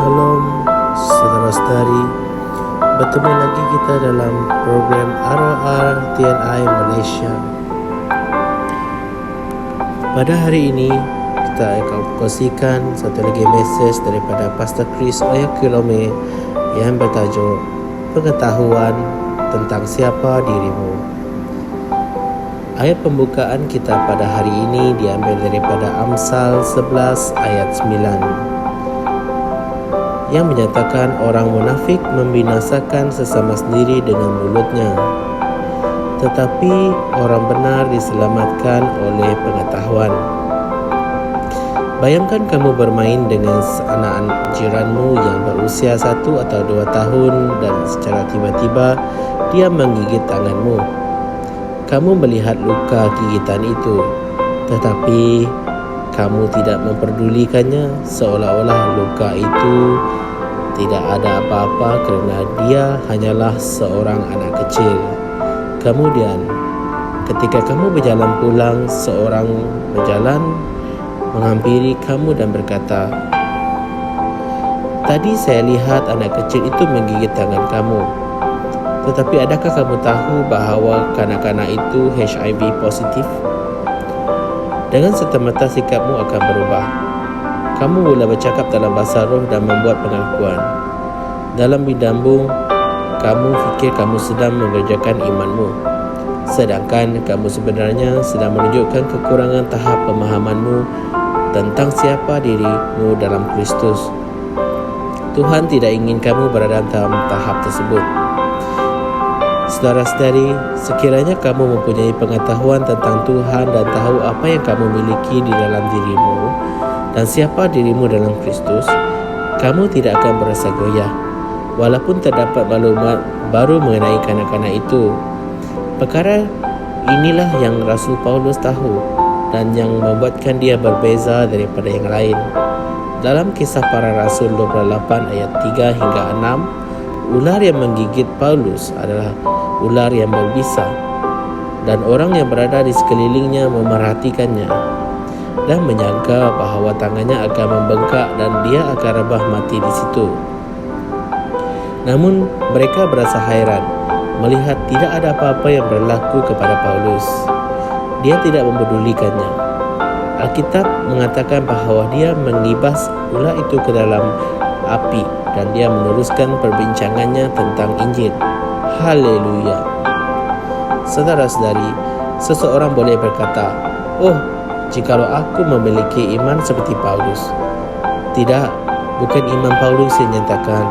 Shalom saudara-saudari, bertemu lagi kita dalam program ROR TNI Malaysia. Pada hari ini kita akan kongsikan satu lagi mesej daripada Pastor Chris Oyakhilome yang bertajuk Pengetahuan tentang siapa dirimu. Ayat pembukaan kita pada hari ini diambil daripada Amsal 11 ayat 9 yang menyatakan orang munafik membinasakan sesama sendiri dengan mulutnya, tetapi orang benar diselamatkan oleh pengetahuan. Bayangkan kamu bermain dengan anak jiranmu yang berusia 1 atau 2 tahun dan secara tiba-tiba dia menggigit tanganmu. Kamu melihat luka gigitan itu, tetapi kamu tidak memperdulikannya, seolah-olah luka itu tidak ada apa-apa kerana dia hanyalah seorang anak kecil. Kemudian, ketika kamu berjalan pulang, seorang berjalan menghampiri kamu dan berkata, "Tadi saya lihat anak kecil itu menggigit tangan kamu. Tetapi adakah kamu tahu bahawa kanak-kanak itu HIV positif?" Dengan serta-merta sikapmu akan berubah. Kamu mula bercakap dalam bahasa roh dan membuat pengakuan. Dalam bidambung, kamu fikir kamu sedang mengerjakan imanmu, sedangkan kamu sebenarnya sedang menunjukkan kekurangan tahap pemahamanmu tentang siapa dirimu dalam Kristus. Tuhan tidak ingin kamu berada dalam tahap tersebut. Saudara-saudari, sekiranya kamu mempunyai pengetahuan tentang Tuhan dan tahu apa yang kamu miliki di dalam dirimu dan siapa dirimu dalam Kristus, kamu tidak akan merasa goyah walaupun terdapat maklumat baru mengenai kanak-kanak itu. Perkara inilah yang Rasul Paulus tahu dan yang membuatkan dia berbeza daripada yang lain. Dalam Kisah Para Rasul 28 ayat 3 hingga 6, ular yang menggigit Paulus adalah ular yang berbisa, dan orang yang berada di sekelilingnya memerhatikannya dan menyangka bahawa tangannya akan membengkak dan dia akan rebah mati di situ. Namun mereka berasa hairan melihat tidak ada apa-apa yang berlaku kepada Paulus. Dia tidak mempedulikannya. Alkitab mengatakan bahawa dia menglibas ular itu ke dalam api dan dia meneruskan perbincangannya tentang Injil. Haleluya. Saudara-saudari, seseorang boleh berkata, "Oh, jikalau aku memiliki iman seperti Paulus." Tidak, bukan iman Paulus yang nyatakan.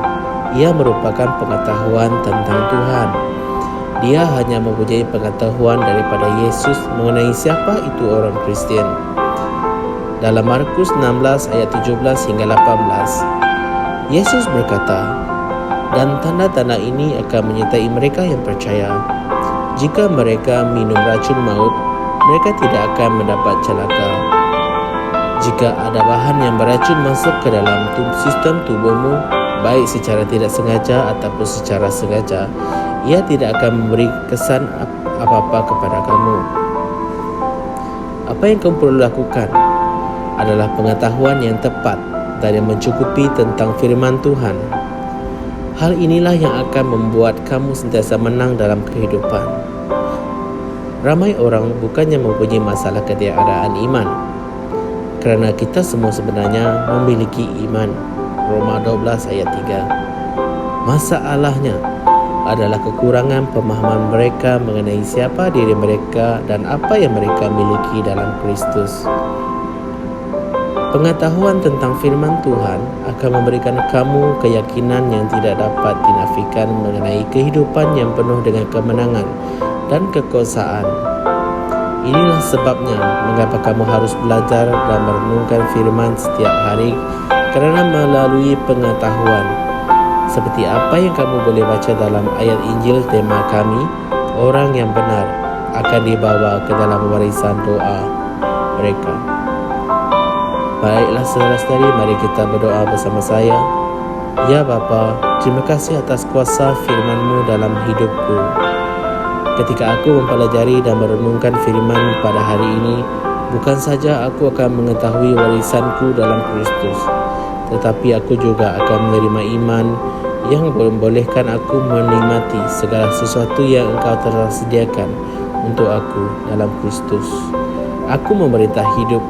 Ia merupakan pengetahuan tentang Tuhan. Dia hanya mempunyai pengetahuan daripada Yesus mengenai siapa itu orang Kristian. Dalam Markus 16 ayat 17 hingga 18, Yesus berkata, "Dan tanda-tanda ini akan menyertai mereka yang percaya. Jika mereka minum racun maut, mereka tidak akan mendapat celaka. Jika ada bahan yang beracun masuk ke dalam sistem tubuhmu, baik secara tidak sengaja ataupun secara sengaja, ia tidak akan memberi kesan apa-apa kepada kamu." Apa yang kamu perlu lakukan adalah pengetahuan yang tepat dan yang mencukupi tentang firman Tuhan. Hal inilah yang akan membuat kamu sentiasa menang dalam kehidupan. Ramai orang bukannya mempunyai masalah ketiadaan iman, kerana kita semua sebenarnya memiliki iman. Roma 12 ayat 3. Masalahnya adalah kekurangan pemahaman mereka mengenai siapa diri mereka dan apa yang mereka miliki dalam Kristus. Pengetahuan tentang firman Tuhan akan memberikan kamu keyakinan yang tidak dapat dinafikan mengenai kehidupan yang penuh dengan kemenangan dan kekuasaan. Inilah sebabnya mengapa kamu harus belajar dan merenungkan firman setiap hari, kerana melalui pengetahuan seperti apa yang kamu boleh baca dalam ayat Injil tema kami, orang yang benar akan dibawa ke dalam warisan doa mereka. Baiklah saudara-saudari, mari kita berdoa bersama saya. Ya Bapa, terima kasih atas kuasa firman-Mu dalam hidupku. Ketika aku mempelajari dan merenungkan firman pada hari ini, Bukan saja aku akan mengetahui warisanku dalam Kristus, tetapi aku juga akan menerima iman yang membolehkan aku menikmati segala sesuatu yang Engkau telah sediakan untuk aku dalam Kristus. Aku memerintah hidup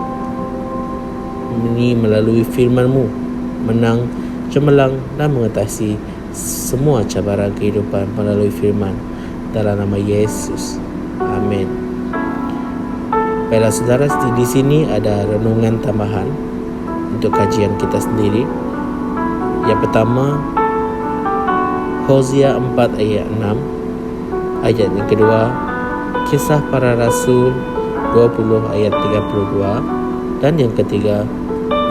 ini melalui firman-Mu, menang, cemerlang dan mengatasi semua cabaran kehidupan melalui firman, dalam nama Yesus. Amin. Baiklah saudara, di sini ada renungan tambahan untuk kajian kita sendiri. Yang pertama, Hosea 4 ayat 6. Ayat yang kedua, Kisah Para Rasul 20 ayat 32. Dan yang ketiga,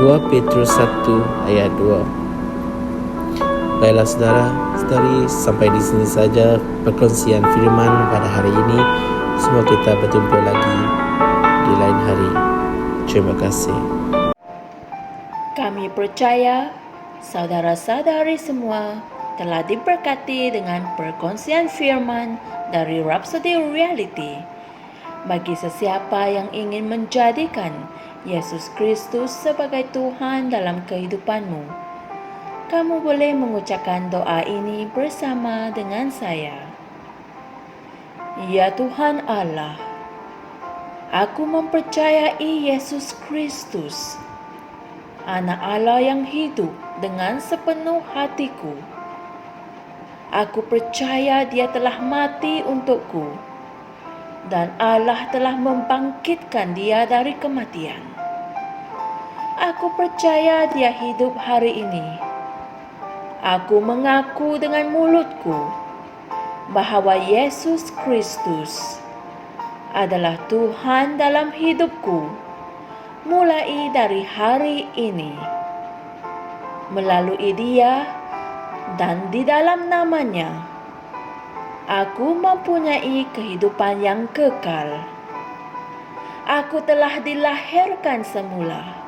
2 Petrus 1 ayat 2. Baiklah saudara-saudari, sampai di sini saja perkongsian firman pada hari ini. Semoga kita berjumpa lagi di lain hari. Terima kasih. Kami percaya saudara-saudari semua telah diberkati dengan perkongsian firman dari Rhapsody Reality. Bagi sesiapa yang ingin menjadikan Yesus Kristus sebagai Tuhan dalam kehidupanmu, kamu boleh mengucapkan doa ini bersama dengan saya. Ya Tuhan Allah, aku mempercayai Yesus Kristus, Anak Allah yang hidup dengan sepenuh hatiku. Aku percaya Dia telah mati untukku, dan Allah telah membangkitkan Dia dari kematian. Aku percaya Dia hidup hari ini. Aku mengaku dengan mulutku bahwa Yesus Kristus adalah Tuhan dalam hidupku mulai dari hari ini. Melalui Dia dan di dalam nama-Nya, aku mempunyai kehidupan yang kekal. Aku telah dilahirkan semula.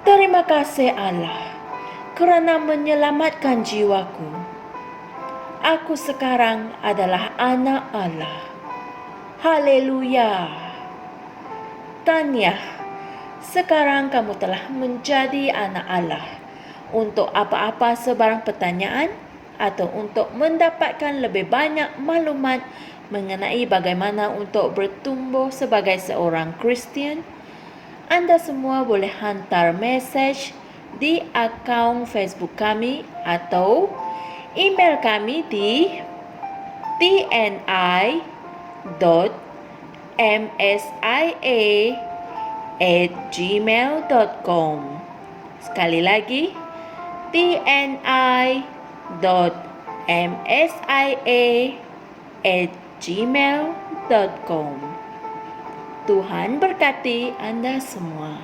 Terima kasih Allah kerana menyelamatkan jiwaku. Aku sekarang adalah anak Allah. Haleluya. Tahniah, sekarang kamu telah menjadi anak Allah. Untuk apa-apa sebarang pertanyaan atau untuk mendapatkan lebih banyak maklumat mengenai bagaimana untuk bertumbuh sebagai seorang Kristian, anda semua boleh hantar mesej di akaun Facebook kami atau email kami di tni.msia@gmail.com. Sekali lagi, tni.msia@gmail.com. Tuhan berkati Anda semua.